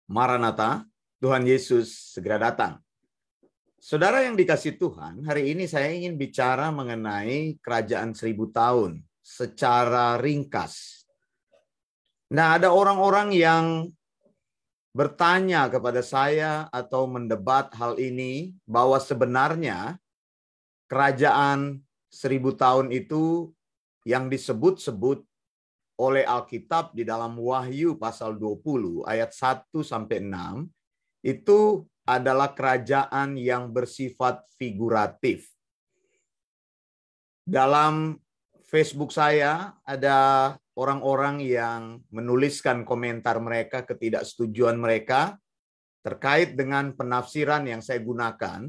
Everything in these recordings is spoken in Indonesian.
Maranatha, Tuhan Yesus segera datang. Saudara yang dikasihi Tuhan, hari ini saya ingin bicara mengenai kerajaan 1000 tahun secara ringkas. Nah, ada orang-orang yang bertanya kepada saya atau mendebat hal ini bahwa sebenarnya kerajaan 1000 tahun itu yang disebut-sebut oleh Alkitab di dalam Wahyu pasal 20 ayat 1-6 itu adalah kerajaan yang bersifat figuratif. Dalam Facebook saya ada orang-orang yang menuliskan komentar mereka, ketidaksetujuan mereka terkait dengan penafsiran yang saya gunakan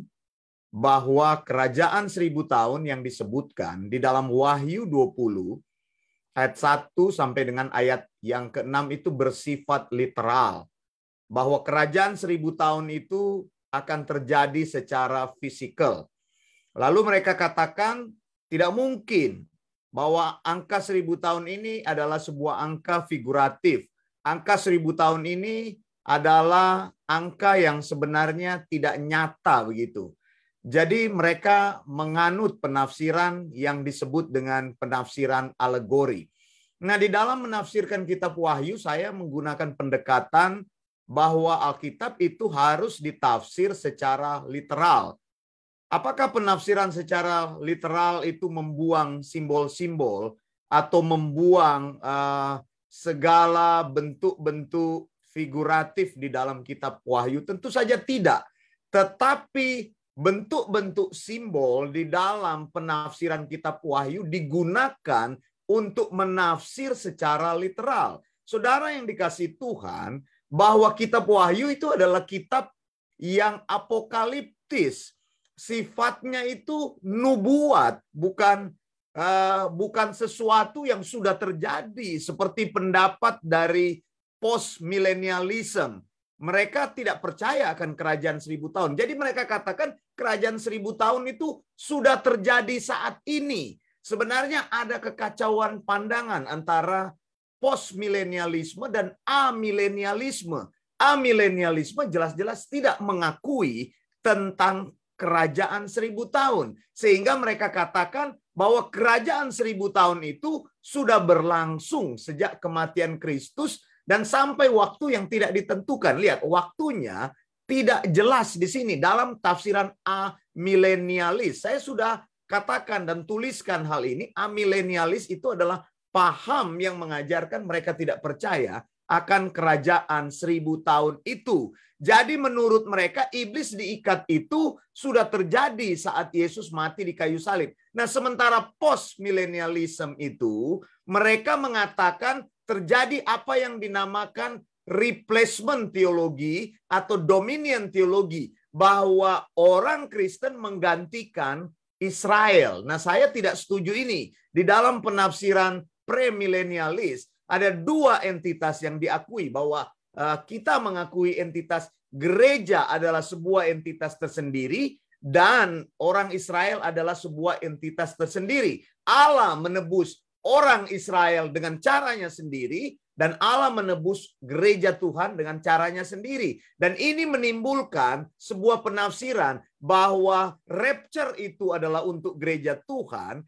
bahwa kerajaan 1000 tahun yang disebutkan di dalam Wahyu 20 ayat 1 sampai dengan ayat yang ke-6 itu bersifat literal. Bahwa kerajaan 1000 tahun itu akan terjadi secara fisikal. Lalu mereka katakan tidak mungkin bahwa angka 1000 tahun ini adalah sebuah angka figuratif. Angka 1000 tahun ini adalah angka yang sebenarnya tidak nyata begitu. Jadi mereka menganut penafsiran yang disebut dengan penafsiran alegori. Nah, di dalam menafsirkan kitab Wahyu saya menggunakan pendekatan bahwa Alkitab itu harus ditafsir secara literal. Apakah penafsiran secara literal itu membuang simbol-simbol atau membuang segala bentuk-bentuk figuratif di dalam kitab Wahyu? Tentu saja tidak. Tetapi bentuk-bentuk simbol di dalam penafsiran kitab Wahyu digunakan untuk menafsir secara literal. Saudara yang dikasihi Tuhan, bahwa kitab Wahyu itu adalah kitab yang apokaliptis. Sifatnya itu nubuat, bukan sesuatu yang sudah terjadi seperti pendapat dari post-millennialism. Mereka tidak percaya akan kerajaan 1000 tahun. Jadi mereka katakan kerajaan 1000 tahun itu sudah terjadi saat ini. Sebenarnya ada kekacauan pandangan antara postmilenialisme dan amilenialisme. Amilenialisme jelas-jelas tidak mengakui tentang kerajaan 1000 tahun. Sehingga mereka katakan bahwa kerajaan 1000 tahun itu sudah berlangsung sejak kematian Kristus dan sampai waktu yang tidak ditentukan. Lihat, waktunya tidak jelas di sini dalam tafsiran amilenialis. Saya sudah katakan dan tuliskan hal ini. Amilenialis itu adalah paham yang mengajarkan mereka tidak percaya akan kerajaan 1000 tahun itu. Jadi menurut mereka iblis diikat itu sudah terjadi saat Yesus mati di kayu salib. Nah, sementara post-millennialism itu mereka mengatakan terjadi apa yang dinamakan replacement teologi atau dominion teologi, bahwa orang Kristen menggantikan Israel. Nah, saya tidak setuju ini. Di dalam penafsiran premilenialis ada dua entitas yang diakui, bahwa kita mengakui entitas gereja adalah sebuah entitas tersendiri dan orang Israel adalah sebuah entitas tersendiri. Allah menebus orang Israel dengan caranya sendiri dan Allah menebus gereja Tuhan dengan caranya sendiri. Dan ini menimbulkan sebuah penafsiran bahwa rapture itu adalah untuk gereja Tuhan,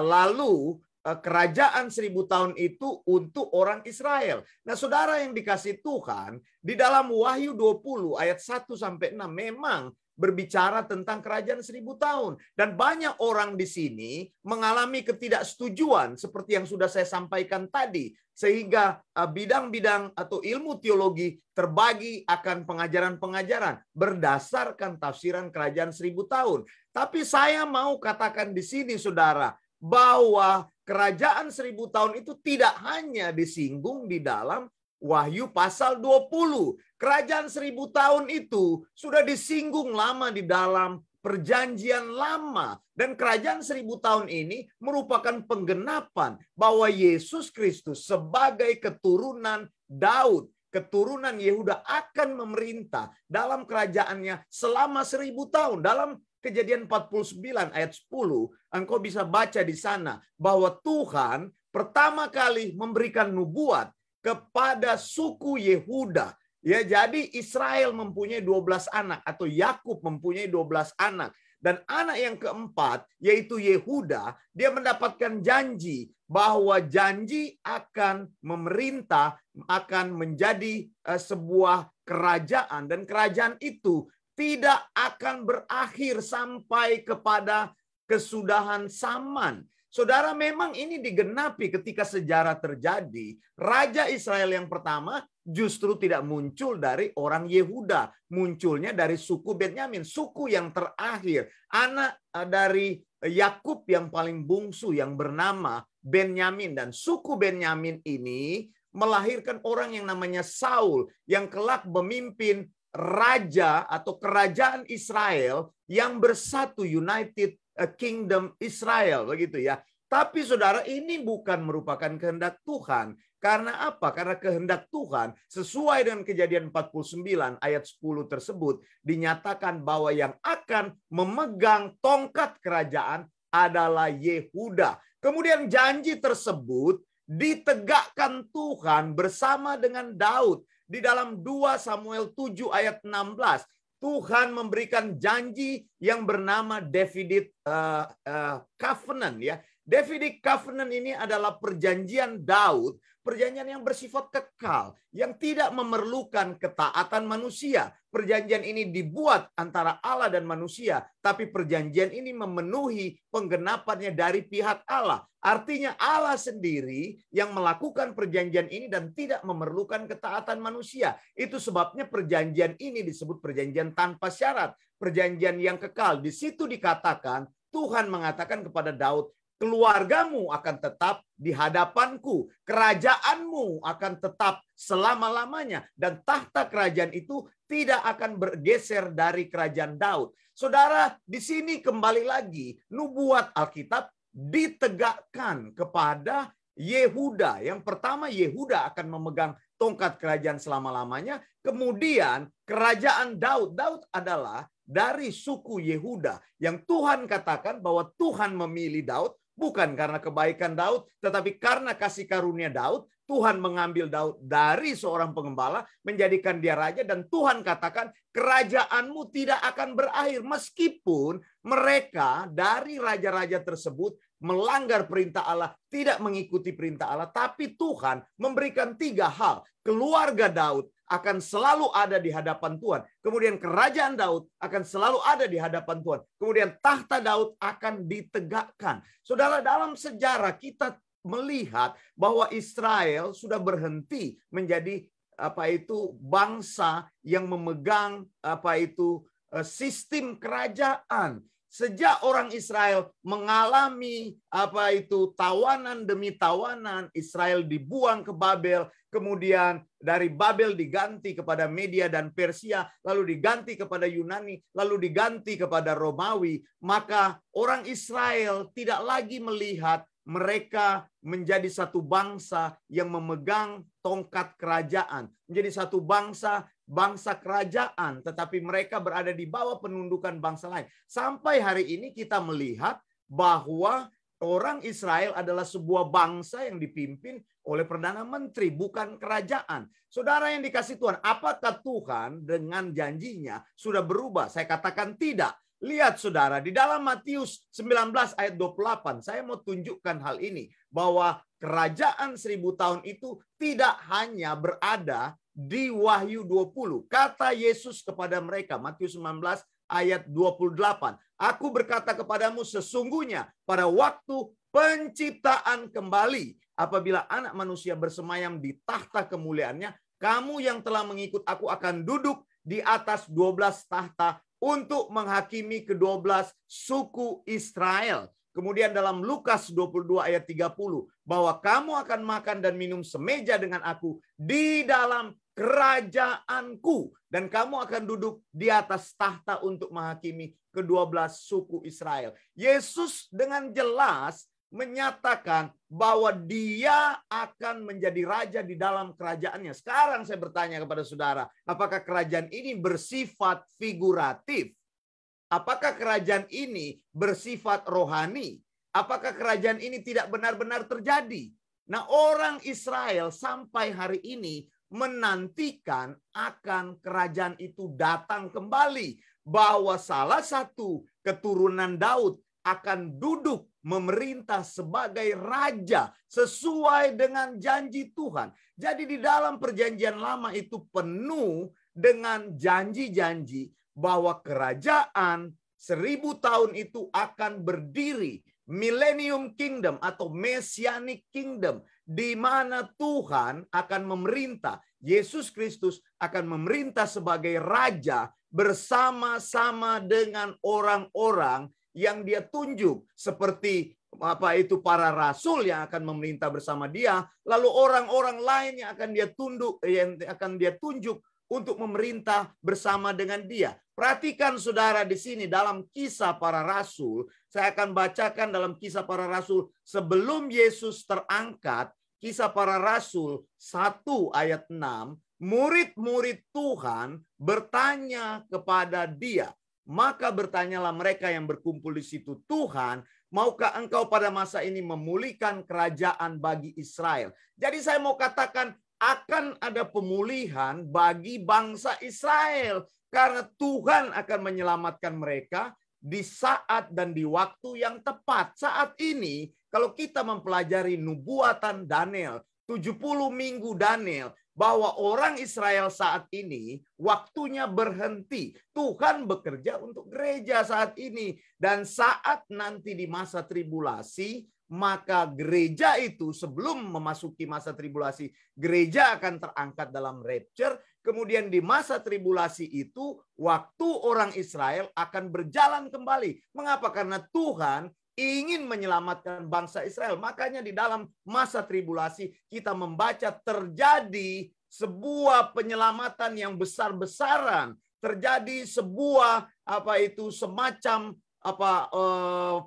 lalu kerajaan 1000 tahun itu untuk orang Israel. Nah, saudara yang dikasihi Tuhan, di dalam Wahyu 20 ayat 1-6 memang berbicara tentang kerajaan 1000 tahun. Dan banyak orang di sini mengalami ketidaksetujuan seperti yang sudah saya sampaikan tadi. Sehingga bidang-bidang atau ilmu teologi terbagi akan pengajaran-pengajaran berdasarkan tafsiran kerajaan 1000 tahun. Tapi saya mau katakan di sini, saudara, bahwa kerajaan 1000 tahun itu tidak hanya disinggung di dalam Wahyu pasal 20. Kerajaan 1000 tahun itu sudah disinggung lama di dalam Perjanjian Lama. Dan kerajaan 1000 tahun ini merupakan penggenapan bahwa Yesus Kristus sebagai keturunan Daud, keturunan Yehuda akan memerintah dalam kerajaannya selama 1000 tahun. Dalam Kejadian 49 ayat 10, engkau bisa baca di sana bahwa Tuhan pertama kali memberikan nubuat kepada suku Yehuda Ya, jadi Israel mempunyai 12 anak atau Yakub mempunyai 12 anak. Dan anak yang keempat yaitu Yehuda, dia mendapatkan janji bahwa janji akan memerintah, akan menjadi sebuah kerajaan, dan kerajaan itu tidak akan berakhir sampai kepada kesudahan zaman. Saudara, memang ini digenapi ketika sejarah terjadi. Raja Israel yang pertama justru tidak muncul dari orang Yehuda. Munculnya dari suku Benyamin. Suku yang terakhir. Anak dari Yakub yang paling bungsu yang bernama Benyamin. Dan suku Benyamin ini melahirkan orang yang namanya Saul. Yang kelak memimpin raja atau kerajaan Israel yang bersatu, United Kingdom Israel, begitu ya. Tapi saudara, ini bukan merupakan kehendak Tuhan. Karena apa? Karena kehendak Tuhan sesuai dengan Kejadian 49 ayat 10 tersebut dinyatakan bahwa yang akan memegang tongkat kerajaan adalah Yehuda. Kemudian janji tersebut ditegakkan Tuhan bersama dengan Daud di dalam 2 Samuel 7 ayat 16. Tuhan memberikan janji yang bernama Davidic Covenant, ya. Davidic Covenant ini adalah perjanjian Daud, perjanjian yang bersifat kekal, yang tidak memerlukan ketaatan manusia. Perjanjian ini dibuat antara Allah dan manusia, tapi perjanjian ini memenuhi penggenapannya dari pihak Allah. Artinya Allah sendiri yang melakukan perjanjian ini dan tidak memerlukan ketaatan manusia. Itu sebabnya perjanjian ini disebut perjanjian tanpa syarat, perjanjian yang kekal. Di situ dikatakan, Tuhan mengatakan kepada Daud, keluargamu akan tetap di hadapanku, kerajaanmu akan tetap selama-lamanya, dan tahta kerajaan itu tidak akan bergeser dari kerajaan Daud. Saudara, di sini kembali lagi nubuat Alkitab ditegakkan kepada Yehuda. Yang pertama, Yehuda akan memegang tongkat kerajaan selama-lamanya. Kemudian kerajaan Daud. Daud adalah dari suku Yehuda yang Tuhan katakan bahwa Tuhan memilih Daud bukan karena kebaikan Daud, tetapi karena kasih karunia Daud. Tuhan mengambil Daud dari seorang pengembala, menjadikan dia raja, dan Tuhan katakan kerajaanmu tidak akan berakhir meskipun mereka dari raja-raja tersebut melanggar perintah Allah, tidak mengikuti perintah Allah. Tapi Tuhan memberikan 3 hal. Keluarga Daud akan selalu ada di hadapan Tuhan. Kemudian kerajaan Daud akan selalu ada di hadapan Tuhan. Kemudian tahta Daud akan ditegakkan. Saudara, dalam sejarah kita melihat bahwa Israel sudah berhenti menjadi bangsa yang memegang sistem kerajaan. Sejak orang Israel mengalami tawanan demi tawanan, Israel dibuang ke Babel, kemudian dari Babel diganti kepada Media dan Persia, lalu diganti kepada Yunani, lalu diganti kepada Romawi, maka orang Israel tidak lagi melihat mereka menjadi satu bangsa yang memegang tongkat kerajaan, menjadi satu bangsa kerajaan, tetapi mereka berada di bawah penundukan bangsa lain. Sampai hari ini kita melihat bahwa orang Israel adalah sebuah bangsa yang dipimpin oleh Perdana Menteri, bukan kerajaan. Saudara yang dikasih Tuhan, apakah Tuhan dengan janjinya sudah berubah? Saya katakan tidak. Lihat saudara, di dalam Matius 19 ayat 28, saya mau tunjukkan hal ini. Bahwa kerajaan 1000 tahun itu tidak hanya berada di Wahyu 20. Kata Yesus kepada mereka, Matius 19 ayat 28. Aku berkata kepadamu sesungguhnya pada waktu penciptaan kembali, apabila anak manusia bersemayam di tahta kemuliaannya, kamu yang telah mengikut aku akan duduk di atas 12 tahta untuk menghakimi ke-12 suku Israel. Kemudian dalam Lukas 22 ayat 30, bahwa kamu akan makan dan minum semeja dengan aku di dalam kerajaanku, dan kamu akan duduk di atas tahta untuk menghakimi ke-12 suku Israel. Yesus dengan jelas menyatakan bahwa dia akan menjadi raja di dalam kerajaannya. Sekarang saya bertanya kepada saudara, apakah kerajaan ini bersifat figuratif? Apakah kerajaan ini bersifat rohani? Apakah kerajaan ini tidak benar-benar terjadi? Nah, orang Israel sampai hari ini menantikan akan kerajaan itu datang kembali. Bahwa salah satu keturunan Daud akan duduk memerintah sebagai raja sesuai dengan janji Tuhan. Jadi di dalam perjanjian lama itu penuh dengan janji-janji bahwa kerajaan 1000 tahun itu akan berdiri. Millennium Kingdom atau Messianic Kingdom, di mana Tuhan akan memerintah. Yesus Kristus akan memerintah sebagai raja bersama-sama dengan orang-orang yang dia tunjuk, seperti para rasul yang akan memerintah bersama dia, lalu orang-orang lain yang akan dia tunjuk untuk memerintah bersama dengan dia. Perhatikan saudara di sini dalam Kisah Para Rasul, saya akan bacakan dalam Kisah Para Rasul sebelum Yesus terangkat, Kisah Para Rasul 1 ayat 6, murid-murid Tuhan bertanya kepada dia. Maka bertanyalah mereka yang berkumpul di situ, Tuhan, maukah engkau pada masa ini memulihkan kerajaan bagi Israel? Jadi saya mau katakan akan ada pemulihan bagi bangsa Israel. Karena Tuhan akan menyelamatkan mereka di saat dan di waktu yang tepat. Saat ini kalau kita mempelajari nubuatan Daniel, 70 minggu Daniel, bahwa orang Israel saat ini waktunya berhenti. Tuhan bekerja untuk gereja saat ini. Dan saat nanti di masa tribulasi, maka gereja itu sebelum memasuki masa tribulasi, gereja akan terangkat dalam rapture. Kemudian di masa tribulasi itu, waktu orang Israel akan berjalan kembali. Mengapa? Karena Tuhan ingin menyelamatkan bangsa Israel. Makanya di dalam masa tribulasi kita membaca terjadi sebuah penyelamatan yang besar-besaran. Terjadi sebuah semacam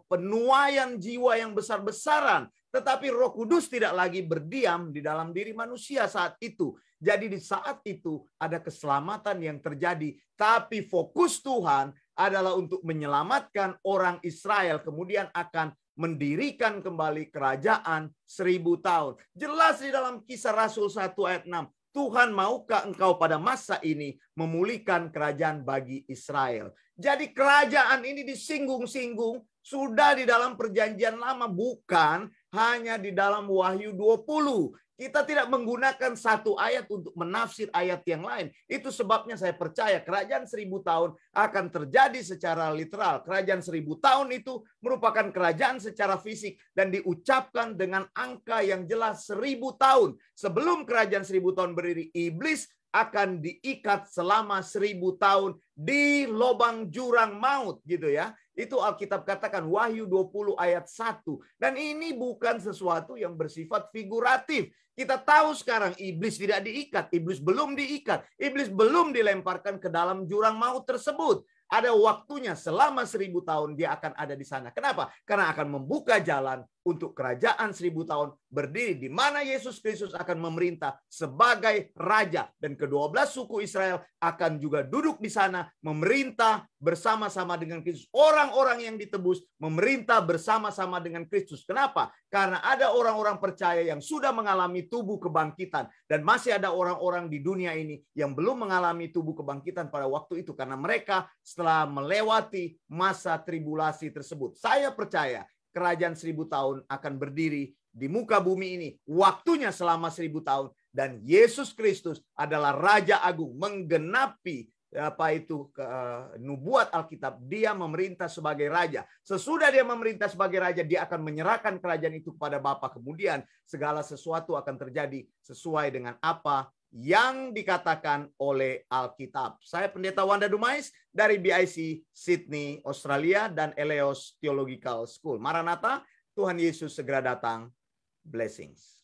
penuaian jiwa yang besar-besaran. Tetapi Roh Kudus tidak lagi berdiam di dalam diri manusia saat itu. Jadi di saat itu ada keselamatan yang terjadi. Tapi fokus Tuhan adalah untuk menyelamatkan orang Israel. Kemudian akan mendirikan kembali kerajaan 1000 tahun. Jelas di dalam Kisah Rasul 1 ayat 6. Tuhan, maukah engkau pada masa ini memulihkan kerajaan bagi Israel? Jadi kerajaan ini disinggung-singgung sudah di dalam perjanjian lama, bukan hanya di dalam Wahyu 20. Kita tidak menggunakan satu ayat untuk menafsir ayat yang lain. Itu sebabnya saya percaya kerajaan 1000 tahun akan terjadi secara literal. Kerajaan 1000 tahun itu merupakan kerajaan secara fisik dan diucapkan dengan angka yang jelas 1000 tahun. Sebelum kerajaan 1000 tahun berdiri, iblis akan diikat selama 1000 tahun di lubang jurang maut, gitu ya. Itu Alkitab katakan Wahyu 20 ayat 1. Dan ini bukan sesuatu yang bersifat figuratif. Kita tahu sekarang iblis tidak diikat, iblis belum diikat, iblis belum dilemparkan ke dalam jurang maut tersebut. Ada waktunya selama 1000 tahun dia akan ada di sana. Kenapa? Karena akan membuka jalan untuk kerajaan 1000 tahun berdiri di mana Yesus Kristus akan memerintah sebagai raja. Dan ke-12 suku Israel akan juga duduk di sana memerintah bersama-sama dengan Kristus. Orang-orang yang ditebus memerintah bersama-sama dengan Kristus. Kenapa? Karena ada orang-orang percaya yang sudah mengalami tubuh kebangkitan. Dan masih ada orang-orang di dunia ini yang belum mengalami tubuh kebangkitan pada waktu itu. Karena mereka setelah melewati masa tribulasi tersebut. Saya percaya kerajaan 1000 tahun akan berdiri di muka bumi ini. Waktunya selama 1000 tahun. Dan Yesus Kristus adalah Raja Agung, menggenapi nubuat Alkitab. Dia memerintah sebagai raja. Sesudah dia memerintah sebagai raja, dia akan menyerahkan kerajaan itu kepada Bapa. Kemudian segala sesuatu akan terjadi sesuai dengan apa yang dikatakan oleh Alkitab. Saya Pendeta Wanda Dumais dari BIC Sydney, Australia, dan Eleos Theological School. Maranatha, Tuhan Yesus segera datang. Blessings.